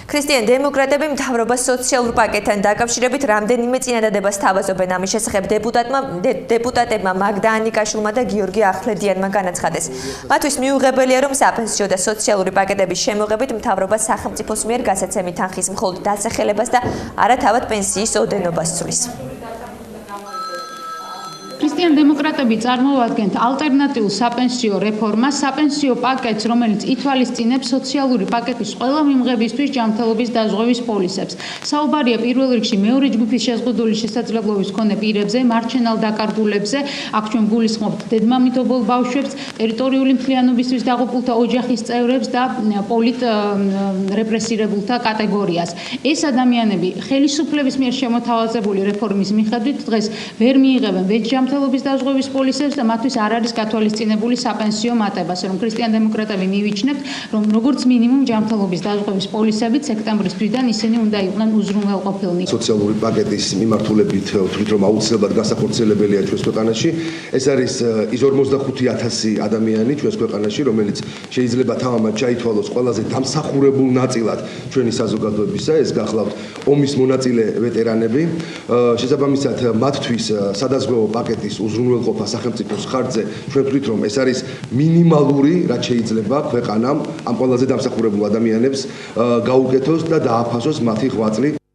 ქრისტიან დემოკრატები მთავრობას სოციალურ პაკეტთან დაკავშირებით რამდენიმე წინადადებას თავაზობენ. ამის შესახებ დეპუტატებმა მაგდა ანიკაშვილმა და გიორგი ახვლედიანმა განაცხადეს. მათთვის მიუღებელია, რომ საპენსიო და სოციალური პაკეტების შემოღებით მთავრობა სახელმწიფოს მიერ გასაცემი თანხის მხოლოდ დასახელებას და არა თავად პენსიის ოდენობას ცვლის. ქრისტიან დემოკრატები წარმოადგენთ ალტერნატიულ საპენსიო რეფორმას, საპენსიო პაკეტს, რომელიც ითვალისწინებს სოციალური პაკეტის ყველა მიმღებისთვის ჯანმრთელობის დაზღვევის პოლისებს. საუბარია პირველ რიგში მეორე ჯგუფის შეზღუდული შესაძლებლობის მქონე პირებზე, მარჩენალ დაკარგულებზე, აქ ჩვენ გულისხმობთ დედმამითობელ ბავშვებს, ტერიტორიული მთლიანობისთვის დაღუპულთა ოჯახის წევრებს და პოლიტ რეპრესირებულთა კატეგორიას. ეს ადამიანები ხელისუფლების მიერ შემოთავაზებული რეფორმის მიხედვით დღეს ვერ მიიღებენ ვეჯ ჯანმრთელობის დაზღვევის პოლისებს და მათთვის არ არის გათვალისწინებული საპენსიო მატებას, რომ ქრისტიან დემოკრატები მივიჩნევთ, რომ როგორც მინიმუმ ჯანმრთელობის დაზღვევის პოლისებით სექტემბრის თვიდან ისინი უნდა იყვნენ უზრუნველყოფილნი. სოციალური პაკეტის მიმართულებით ვთვლით, რომ აუცილებლად განსახორციელებელია ჩვენს ქვეყანაში. ეს არის ის 45,000 ადამიანი ჩვენს ქვეყანაში, რომელიც შეიძლება თამამად ჩაითვალოს ყველაზე დამსახურებულ ნაწილად ჩვენი საზოგადოებისა. ეს გახლავთ ომის მონაწილე ვეტერანები. შესაბამისად, მათთვის სადაზღვევო პაკეტის უზრუნველყოფა სახელმწიფოს ხარჯზე ჩვენ ვთვლით, რომ ეს არის მინიმალური, რაც შეიძლება ქვეყანამ ამ ყველაზე დამსახურებულ ადამიანებს გაუკეთოს და დააფასოს მათი ღვაწლი.